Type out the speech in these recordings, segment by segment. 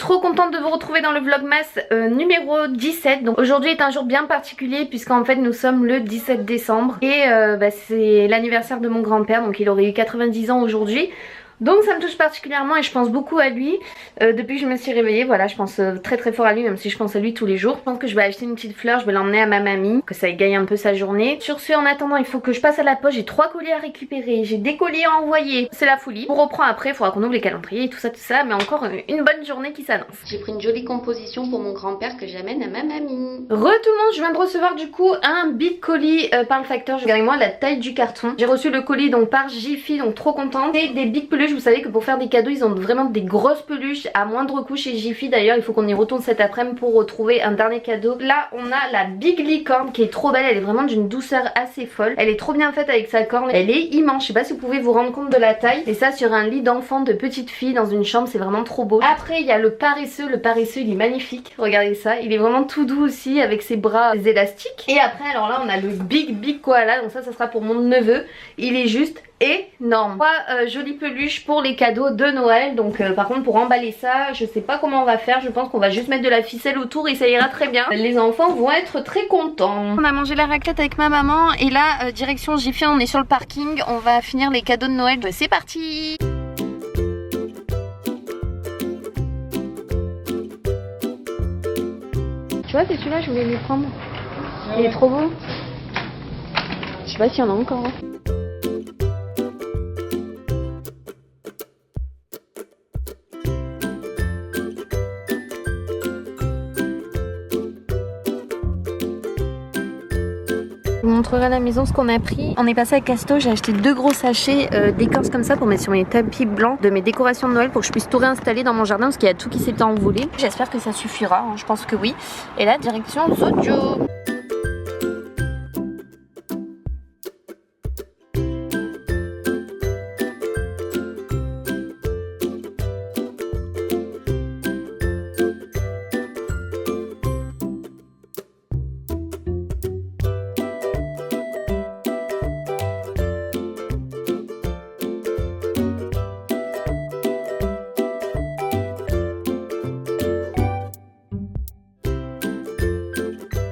trop contente de vous retrouver dans le vlogmas numéro 17. Donc aujourd'hui est un jour bien particulier puisqu'en fait nous sommes le 17 décembre et c'est l'anniversaire de mon grand-père, donc il aurait eu 90 ans aujourd'hui. Donc ça me touche particulièrement et je pense beaucoup à lui depuis que je me suis réveillée. Voilà, je pense très très fort à lui, même si je pense à lui tous les jours. Je pense que je vais acheter une petite fleur, je vais l'emmener à ma mamie, que ça égaye un peu sa journée. Sur ce, en attendant, il faut que je passe à la poste. J'ai 3 colis à récupérer, j'ai des colis à envoyer. C'est la folie. On reprend après, il faudra qu'on ouvre les calendriers et tout ça, mais encore une bonne journée qui s'annonce. J'ai pris une jolie composition pour mon grand-père que j'amène à ma mamie. Tout le monde, je viens de recevoir du coup un big colis par le facteur. Regardez-moi la taille du carton. J'ai reçu le colis donc par Jiffy, donc trop contente. C'est des big peluches. Vous savez que pour faire des cadeaux, ils ont vraiment des grosses peluches à moindre coût chez Jiffy. D'ailleurs, il faut qu'on y retourne cet après-midi pour retrouver un dernier cadeau. Là, on a la Big Licorne qui est trop belle. Elle est vraiment d'une douceur assez folle. Elle est trop bien faite avec sa corne. Elle est immense. Je sais pas si vous pouvez vous rendre compte de la taille. Et ça sur un lit d'enfant de petite fille dans une chambre, c'est vraiment trop beau. Après, il y a le paresseux. Le paresseux, il est magnifique. Regardez ça. Il est vraiment tout doux aussi avec ses bras élastiques. Et après, alors là, on a le Big Koala. Donc ça sera pour mon neveu. Il est juste énorme. 3 jolies peluches pour les cadeaux de Noël. Donc par contre pour emballer ça, je sais pas comment on va faire. Je pense qu'on va juste mettre de la ficelle autour et ça ira très bien. Les enfants vont être très contents. On a mangé la raclette avec ma maman et là direction Jiffy, on est sur le parking. On va finir les cadeaux de Noël. C'est parti. Tu vois, c'est celui-là, je voulais lui prendre. Il est trop beau. Je sais pas s'il y en a encore. Je vous montrerai à la maison ce qu'on a pris. On est passé à Casto, j'ai acheté 2 gros sachets d'écorce comme ça pour mettre sur mes tapis blancs de mes décorations de Noël pour que je puisse tout réinstaller dans mon jardin parce qu'il y a tout qui s'est envolé. J'espère que ça suffira, hein, je pense que oui. Et là, direction Zodio.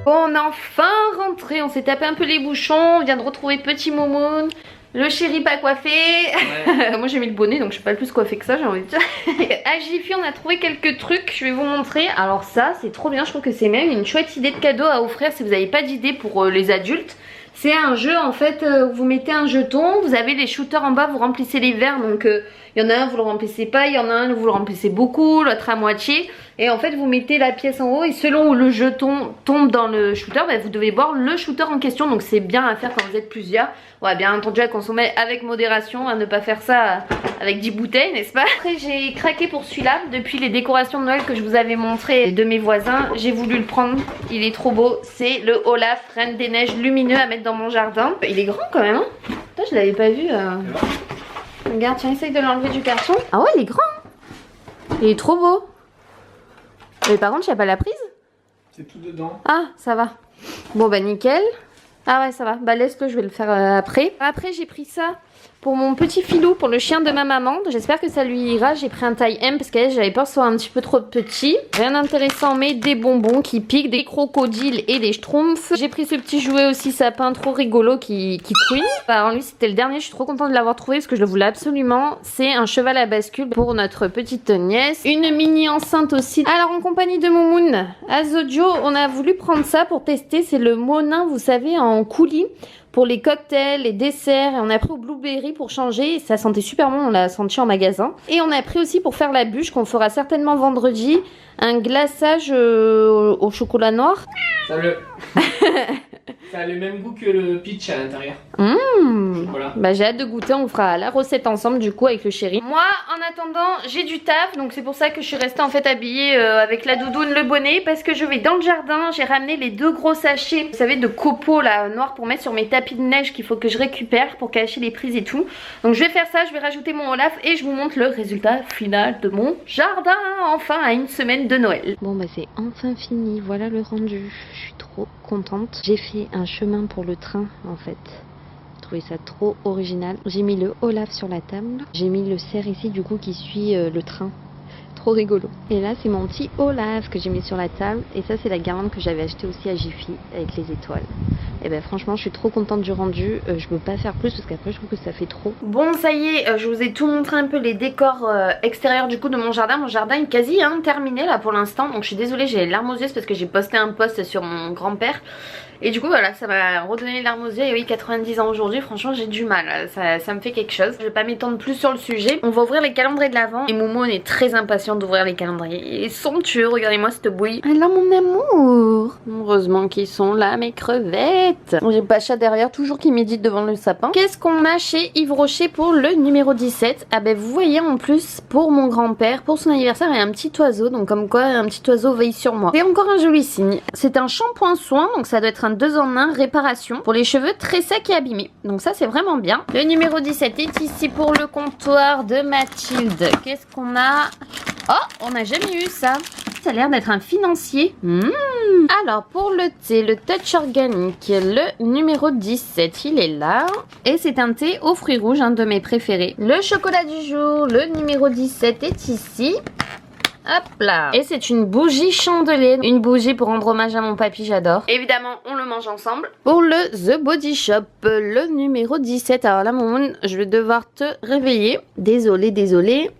Bon, on est enfin rentré, on s'est tapé un peu les bouchons, on vient de retrouver petit Momoun, le chéri pas coiffé. Ouais. Moi j'ai mis le bonnet donc je suis pas le plus coiffée que ça, j'ai envie de dire. À Jiffy on a trouvé quelques trucs, je vais vous montrer. Alors ça c'est trop bien, je trouve que c'est même une chouette idée de cadeau à offrir si vous n'avez pas d'idée pour les adultes. C'est un jeu en fait où vous mettez un jeton, vous avez les shooters en bas, vous remplissez les verres. Donc il y en a un vous le remplissez pas, il y en a un vous le remplissez beaucoup, l'autre à moitié. Et en fait vous mettez la pièce en haut et selon où le jeton tombe dans le shooter, bah, vous devez boire le shooter en question. Donc c'est bien à faire quand vous êtes plusieurs. Ouais, bien entendu à consommer avec modération, à ne pas faire ça avec 10 bouteilles, n'est-ce pas? Après j'ai craqué pour celui-là. Depuis les décorations de Noël que je vous avais montré de mes voisins, j'ai voulu le prendre. Il est trop beau. C'est le Olaf Reine des Neiges lumineux à mettre dans mon jardin. Il est grand quand même, hein? Putain, je l'avais pas vu. Regarde, tiens, essaye de l'enlever du carton. Ah ouais, il est grand. Il est trop beau. Mais par contre, il n'y a pas la prise? C'est tout dedans. Ah, ça va. Bon bah nickel. Ah ouais, ça va. Bah laisse-le, je vais le faire après. Après, j'ai pris ça pour mon petit filou, pour le chien de ma maman. J'espère que ça lui ira. J'ai pris un taille M parce que j'avais peur que ce soit un petit peu trop petit. Rien d'intéressant, mais des bonbons qui piquent, des crocodiles et des schtroumpfs. J'ai pris ce petit jouet aussi sapin trop rigolo qui couine. Alors lui, c'était le dernier. Je suis trop contente de l'avoir trouvé parce que je le voulais absolument. C'est un cheval à bascule pour notre petite nièce. Une mini enceinte aussi. Alors en compagnie de Momoun, à Zodio, on a voulu prendre ça pour tester. C'est le Monin, vous savez, en coulis. Pour les cocktails, les desserts, et on a pris au blueberry pour changer, ça sentait super bon, on l'a senti en magasin. Et on a pris aussi pour faire la bûche qu'on fera certainement vendredi, un glaçage au chocolat noir. Ça a le même goût que le peach à l'intérieur. Voilà. Bah j'ai hâte de goûter, on fera la recette ensemble du coup avec le chéri. Moi en attendant j'ai du taf, donc c'est pour ça que je suis restée en fait habillée avec la doudoune, le bonnet, parce que je vais dans le jardin. J'ai ramené les 2 gros sachets, vous savez, de copeaux là noirs pour mettre sur mes tapis de neige qu'il faut que je récupère pour cacher les prises et tout. Donc je vais faire ça, je vais rajouter mon Olaf et je vous montre le résultat final de mon jardin, enfin à une semaine de Noël. Bon bah c'est enfin fini, voilà le rendu. Je suis trop contente. J'ai fait un chemin pour le train en fait. J'ai trouvé ça trop original. J'ai mis le Olaf sur la table. J'ai mis le cerf ici du coup qui suit le train. trop rigolo. Et là c'est mon petit Olaf que j'ai mis sur la table. Et ça c'est la guirlande que j'avais acheté aussi à Jiffy avec les étoiles. Et ben franchement je suis trop contente du rendu. Je peux pas faire plus parce qu'après je trouve que ça fait trop. Bon ça y est, je vous ai tout montré un peu les décors extérieurs du coup de mon jardin. Mon jardin est quasi terminé là pour l'instant. Donc je suis désolée, j'ai les larmes aux yeux parce que j'ai posté un post sur mon grand-père. Et du coup voilà, ça m'a redonné les larmes aux yeux. Et oui, 90 ans aujourd'hui, franchement j'ai du mal, ça me fait quelque chose. Je vais pas m'étendre plus sur le sujet. On va ouvrir les calendriers de l'Avent. Et Momo est très impatient d'ouvrir les calendriers. Ils sont tueux, regardez-moi cette bouille. Alors mon amour, heureusement qu'ils sont là mes crevettes. J'ai Pacha derrière, toujours qui médite devant le sapin. Qu'est-ce qu'on a chez Yves Rocher pour le numéro 17? Ah ben vous voyez en plus pour mon grand-père, pour son anniversaire, il y a un petit oiseau. Donc comme quoi un petit oiseau veille sur moi. C'est encore un joli signe. C'est un shampoing soin, donc ça doit être un 2 en 1 réparation pour les cheveux très secs et abîmés. Donc ça c'est vraiment bien. Le numéro 17 est ici pour le comptoir de Mathilde. Qu'est-ce qu'on a? Oh, on n'a jamais eu ça. Ça a l'air d'être un financier. Alors pour le thé, le touch organique, le numéro 17, il est là. Et c'est un thé aux fruits rouges, un de mes préférés. Le chocolat du jour, le numéro 17 est ici. Hop là. Et c'est une bougie chandelier. Une bougie pour rendre hommage à mon papy, j'adore. Évidemment, on le mange ensemble. Pour le The Body Shop, le numéro 17. Alors là, mon je vais devoir te réveiller. Désolée.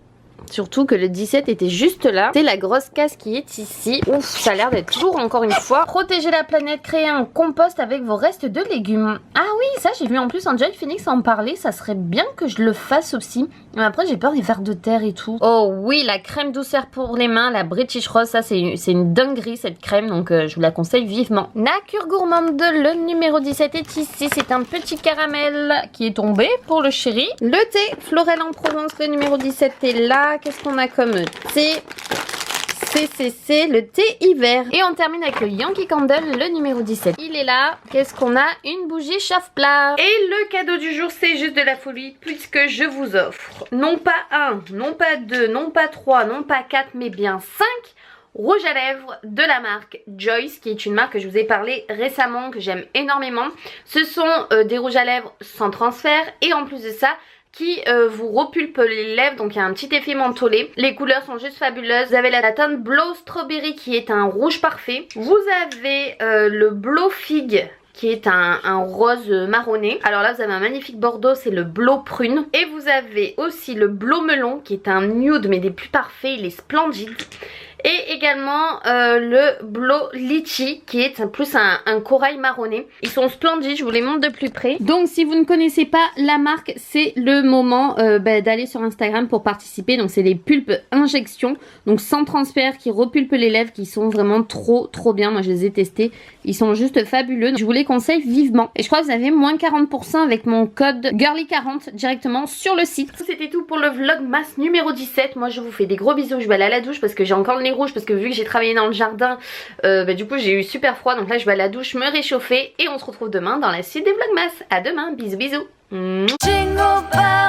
Surtout que le 17 était juste là. C'est la grosse casse qui est ici. Ouf, ça a l'air d'être lourd encore une fois. Protéger la planète, créer un compost avec vos restes de légumes. Ah oui, ça j'ai vu en plus Enjoy Phoenix en parler. Ça serait bien que je le fasse aussi. Mais après j'ai peur des vers de terre et tout. Oh oui, la crème douceur pour les mains, la British Rose. Ça c'est une dinguerie cette crème. Donc je vous la conseille vivement. La cure gourmande, le numéro 17 est ici. C'est un petit caramel qui est tombé pour le chéri. Le thé Florel en Provence, le numéro 17 est là. Qu'est-ce qu'on a comme thé? C'est le thé hiver. Et on termine avec le Yankee Candle, le numéro 17. Il est là. Qu'est-ce qu'on a? Une bougie chauffe-plat. Et le cadeau du jour, c'est juste de la folie puisque je vous offre non pas 1, non pas 2, non pas 3, non pas 4, mais bien 5 rouges à lèvres de la marque Joyce, qui est une marque que je vous ai parlé récemment, que j'aime énormément. Ce sont des rouges à lèvres sans transfert et en plus de ça, qui vous repulpe les lèvres, donc il y a un petit effet mentholé. Les couleurs sont juste fabuleuses. Vous avez la teinte Blow Strawberry qui est un rouge parfait. Vous avez le Blow Fig qui est un rose marronné. Alors là vous avez un magnifique bordeaux, c'est le Blow Prune. Et vous avez aussi le Blow Melon qui est un nude mais des plus parfaits, il est splendide. Et également le Blow Litchi qui est plus un corail marronné. Ils sont splendides, je vous les montre de plus près. Donc si vous ne connaissez pas la marque, c'est le moment d'aller sur Instagram pour participer. Donc c'est les pulpes injection, donc sans transfert, qui repulpent les lèvres, qui sont vraiment trop bien. Moi je les ai testés, ils sont juste fabuleux. Je vous les conseille vivement. Et je crois que vous avez moins 40% avec mon code girly40 directement sur le site. C'était tout pour le vlogmas numéro 17. Moi je vous fais des gros bisous, je vais aller à la douche parce que j'ai encore le nez rouge, parce que vu que j'ai travaillé dans le jardin, du coup j'ai eu super froid. Donc là je vais à la douche me réchauffer et on se retrouve demain dans la suite des vlogmas. À demain, bisous. Jingle bell.